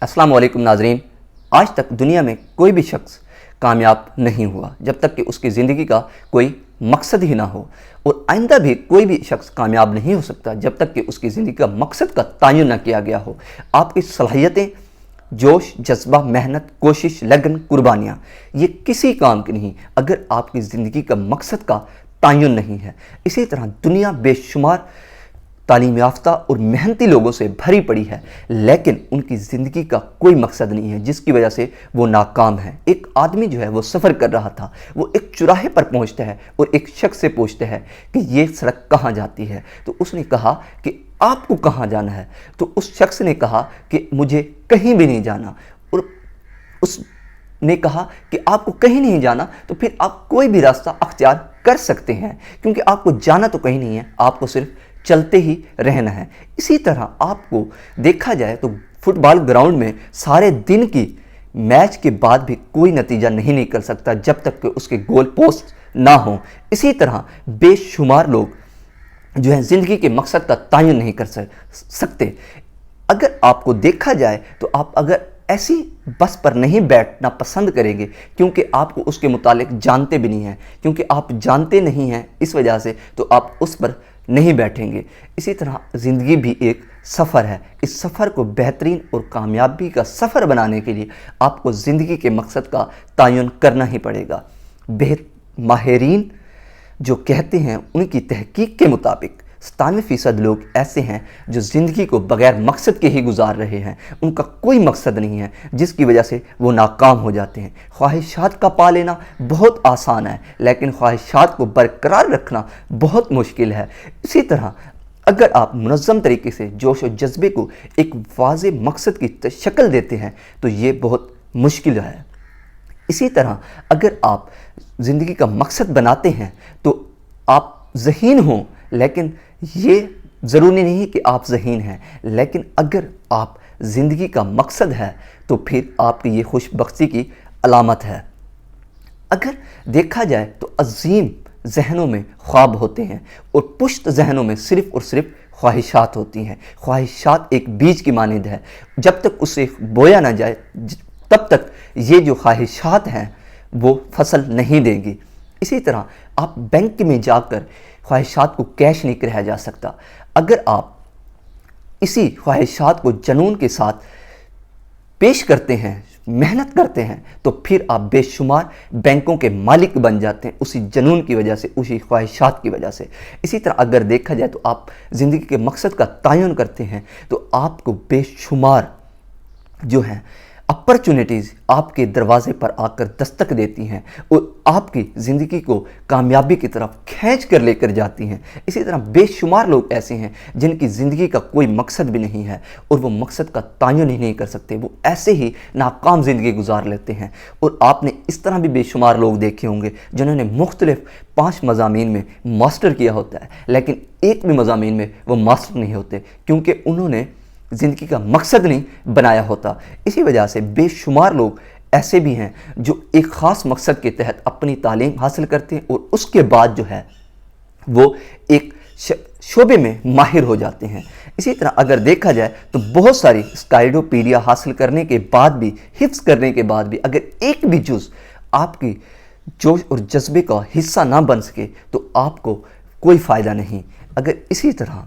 अस्सलाम वालेकुम नाजरीन। आज तक दुनिया में कोई भी शख्स कामयाब नहीं हुआ जब तक कि उसकी ज़िंदगी का कोई मकसद ही ना हो, और आइंदा भी कोई भी शख्स कामयाब नहीं हो सकता जब तक कि उसकी ज़िंदगी का मकसद का तयन ना किया गया हो। आपकी सलाहियतें, जोश, जज्बा, मेहनत, कोशिश, लगन, कुर्बानियाँ, ये किसी काम की नहीं अगर आपकी ज़िंदगी का मकसद का तयन नहीं है। इसी तरह दुनिया बेशुमार तालीम याफ्ता और मेहनती लोगों से भरी पड़ी है, लेकिन उनकी ज़िंदगी का कोई मकसद नहीं है, जिसकी वजह से वो नाकाम है। एक आदमी जो है वो सफ़र कर रहा था, वो एक चौराहे पर पहुंचता है और एक शख्स से पूछता है कि ये सड़क कहाँ जाती है। तो उसने कहा कि आपको कहाँ जाना है? तो उस शख्स ने कहा कि मुझे कहीं भी नहीं जाना। और उसने कहा कि आपको कहीं नहीं जाना तो फिर आप कोई भी रास्ता अख्तियार कर सकते हैं, क्योंकि आपको जाना तो कहीं नहीं है, आपको सिर्फ चलते ही रहना है। इसी तरह आपको देखा जाए तो फुटबॉल ग्राउंड में सारे दिन की मैच के बाद भी कोई नतीजा नहीं निकल सकता जब तक कि उसके गोल पोस्ट ना हो। इसी तरह बेशुमार लोग जो है ज़िंदगी के मकसद का तयन नहीं कर सकते। अगर आपको देखा जाए तो आप अगर ऐसी बस पर नहीं बैठना पसंद करेंगे, क्योंकि आपको उसके मुतालिक जानते भी नहीं हैं, क्योंकि आप जानते नहीं हैं इस वजह से तो आप उस पर नहीं बैठेंगे। इसी तरह ज़िंदगी भी एक सफ़र है। इस सफ़र को बेहतरीन और कामयाबी का सफ़र बनाने के लिए आपको ज़िंदगी के मकसद का तयन करना ही पड़ेगा। माहिरीन जो कहते हैं उनकी तहकीक के मुताबिक 97% लोग ऐसे हैं जो ज़िंदगी को बग़ैर मकसद के ही गुजार रहे हैं। उनका कोई मकसद नहीं है, जिसकी वजह से वो नाकाम हो जाते हैं। ख्वाहिशात का पा लेना बहुत आसान है, लेकिन ख्वाहिशात को बरकरार रखना बहुत मुश्किल है। इसी तरह अगर आप मुनज़्ज़म तरीके से जोश और जज्बे को एक वाज़ेह मकसद की शक्ल देते हैं तो ये बहुत मुश्किल है। इसी तरह अगर आप ज़िंदगी का मकसद बनाते हैं तो आप ज़हीन हों, लेकिन ये ज़रूरी नहीं कि आप ज़हीन हैं, लेकिन अगर आप ज़िंदगी का मकसद है तो फिर आपकी ये खुशबख्ती की अलामत है। अगर देखा जाए तो अजीम जहनों में ख्वाब होते हैं और पुश्त जहनों में सिर्फ़ और सिर्फ ख्वाहिशात होती हैं। ख्वाहिशात एक बीज की मानिंद है, जब तक उसे बोया ना जाए तब तक ये जो ख्वाहिशात हैं वो फसल नहीं देंगी। इसी तरह आप बैंक में जाकर ख्वाहिशात को कैश नहीं कराया जा सकता। अगर आप इसी ख्वाहिशात को जुनून के साथ पेश करते हैं, मेहनत करते हैं, तो फिर आप बेशुमार बैंकों के मालिक बन जाते हैं, उसी जुनून की वजह से, उसी ख्वाहिशात की वजह से। इसी तरह अगर देखा जाए तो आप ज़िंदगी के मकसद का तयन करते हैं तो आपको बेशुमार जो है अपॉर्चुनिटीज़ आपके दरवाज़े पर आकर दस्तक देती हैं और आपकी ज़िंदगी को कामयाबी की तरफ खींच कर लेकर जाती हैं। इसी तरह बेशुमार लोग ऐसे हैं जिनकी ज़िंदगी का कोई मकसद भी नहीं है और वो मकसद का तयन ही नहीं कर सकते, वो ऐसे ही नाकाम ज़िंदगी गुजार लेते हैं। और आपने इस तरह भी बेशुमार लोग देखे होंगे जिन्होंने मुख्तलिफ 5 मज़ामीन में मास्टर किया होता है, लेकिन एक भी मज़ामीन में वो मास्टर नहीं होते, क्योंकि उन्होंने ज़िंदगी का मकसद नहीं बनाया होता। इसी वजह से बेशुमार लोग ऐसे भी हैं जो एक ख़ास मकसद के तहत अपनी तालीम हासिल करते हैं और उसके बाद जो है वो एक शोबे में माहिर हो जाते हैं। इसी तरह अगर देखा जाए तो बहुत सारी स्काइडोपीडिया हासिल करने के बाद भी, हिफ्ज़ करने के बाद भी, अगर एक भी जुज़ आपकी जोश और जज्बे का हिस्सा ना बन सके तो आपको कोई फ़ायदा नहीं। इसी तरह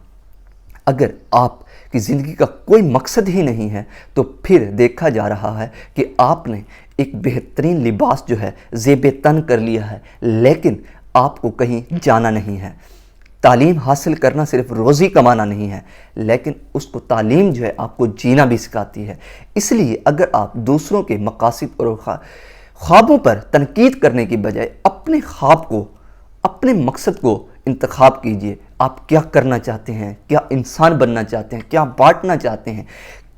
अगर आपकी ज़िंदगी का कोई मकसद ही नहीं है तो फिर देखा जा रहा है कि आपने एक बेहतरीन लिबास जो है ज़ेब तन कर लिया है, लेकिन आपको कहीं जाना नहीं है। तालीम हासिल करना सिर्फ रोज़ी कमाना नहीं है, लेकिन उसको तालीम जो है आपको जीना भी सिखाती है। इसलिए अगर आप दूसरों के मकासद और ख्वाबों पर तनकीद करने की बजाय अपने ख्वाब को, अपने मकसद को इंतखाब कीजिए। आप क्या करना चाहते हैं, क्या इंसान बनना चाहते हैं, क्या बांटना चाहते हैं,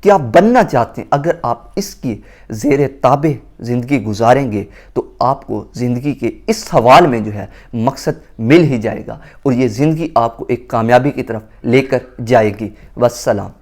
क्या बनना चाहते हैं। अगर आप इसकी ज़ेरे ताबे ज़िंदगी गुजारेंगे तो आपको ज़िंदगी के इस सवाल में जो है मकसद मिल ही जाएगा और ये ज़िंदगी आपको एक कामयाबी की तरफ लेकर जाएगी। वस्सलाम।